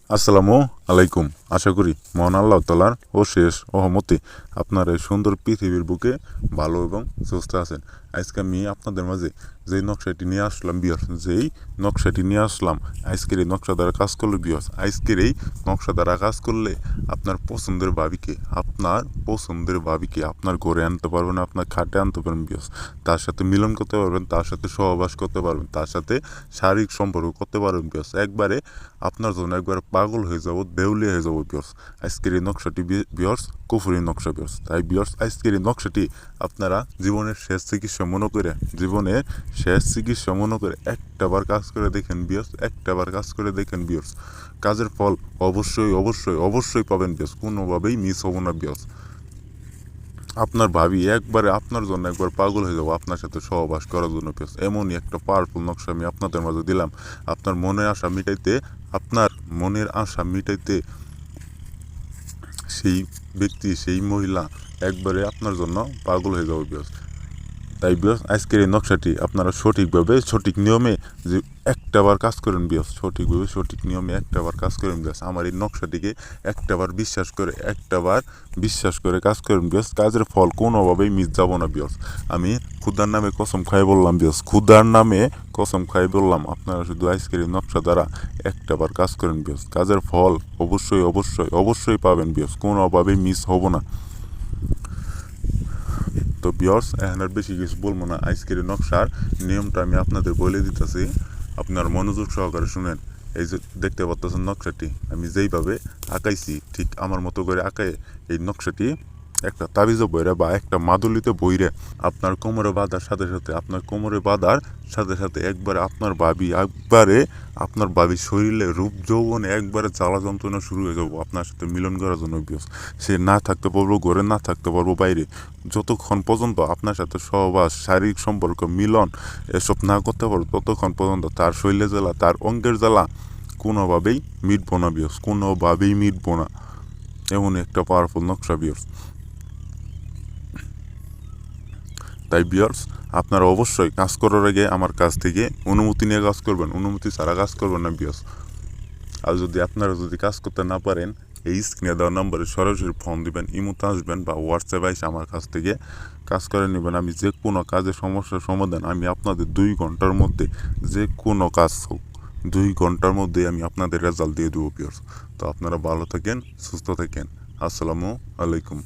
আসসালামু আলাইকুম। আশা করি মহান আল্লাহ তাআলার অশেষ রহমতে আপনার এই সুন্দর পৃথিবীর বুকে ভালো এবং সুস্থ আছেন। আজকে আমি আপনাদের মাঝে যেই নকশাটি নিয়ে আসলাম আজকের এই নকশা দ্বারা কাজ করলে আজকের এই নকশা দ্বারা কাজ করলে আপনার পছন্দের ভাবিকে আপনার ঘরে আনতে পারবেন, আপনার খাটে আনতে পারবেন তার সাথে মিলন করতে পারবেন, তার সাথে সহবাস করতে পারবেন, তার সাথে শারীরিক সম্পর্ক করতে পারবেন একবারে আপনার জন্য একবার পাগল হয়ে যাব, দেউলিয়া হয়ে যাব আজকের এই নকশাটি কুফুরি নকশা তাই আজকের এই নকশাটি আপনারা জীবনের শেষ চিকিৎসা মনে করে একটাবার কাজ করে দেখেন কাজের ফল অবশ্যই পাবেন কোনোভাবেই মিস হবো না আপনার ভাবি একবারে আপনার জন্য একবার পাগল হয়ে যাবো আপনার সাথে সহবাস করার জন্য এমনই একটা পাওয়ারফুল নকশা আমি আপনাদের মাঝে দিলাম আপনার মনের আশা মিটাইতে সেই ব্যক্তি, সেই মহিলা একবারে আপনার জন্য পাগল হয়ে যাবে তাই আজকের এই নকশাটি আপনারা সঠিক নিয়মে যে একটাবার কাজ করেন সঠিক নিয়মে একটাবার কাজ করেন আমার এই নকশাটিকে একটাবার বিশ্বাস করে কাজ করেন কাজের ফল কোনোভাবেই মিস যাব না আমি খুদার নামে কসম খাই বললাম আপনারা শুধু আজকের এই নকশা দ্বারা একটাবার কাজ করেন কাজের ফল অবশ্যই পাবেন কোনোভাবেই মিস হব না। তো এখন আর বেশি কিছু বলবো না, আজকের নকশার নিয়মটা আমি আপনাদের বলে দিতেছি, আপনার মনোযোগ সহকারে শুনেন। এই যে দেখতে পাচ্ছেন নকশাটি আমি যেইভাবে আঁকাইছি ঠিক আমার মতো করে আঁকায় এই নকশাটি একটা তাবিজে বইরে বা একটা মাদুলিতে বইরে আপনার কোমরে বাঁধার সাথে একবারে আপনার ভাবি শরীরে রূপ যৌবনে একবারে জ্বালা যন্ত্রণা শুরু হয়ে যাবো আপনার সাথে মিলন করার জন্য সে না থাকতে পারবো ঘরে, না থাকতে পারবো বাইরে, যতক্ষণ পর্যন্ত আপনার সাথে সহবাস, শারীরিক সম্পর্ক, মিলন এসব না করতে পারবো ততক্ষণ পর্যন্ত তার শরীরে জ্বালা, তার অঙ্গের জ্বালা কোনোভাবেই মিটবো না এমন একটা পাওয়ারফুল নকশা তাই আপনারা অবশ্যই কাজ করার আগে আমার কাছ থেকে অনুমতি নিয়ে কাজ করবেন, অনুমতি ছাড়া কাজ করবেন না আর আপনারা যদি কাজ করতে না পারেন এই স্ক্রিনে দেওয়া নম্বরে সরাসরি ফোন দিবেন, ইমোতে আসবেন বা হোয়াটসঅ্যাপে এসে আমার কাছ থেকে কাজ করে নেবেন। আমি যে কোনো কাজের সমস্যার সমাধান আমি আপনাদের 2 ঘন্টার মধ্যে, যে কোনো কাজ হোক 2 ঘন্টার মধ্যে আমি আপনাদের রেজাল্ট দিয়ে দেবো তো আপনারা ভালো থাকেন, সুস্থ থাকেন। আসসালামু আলাইকুম।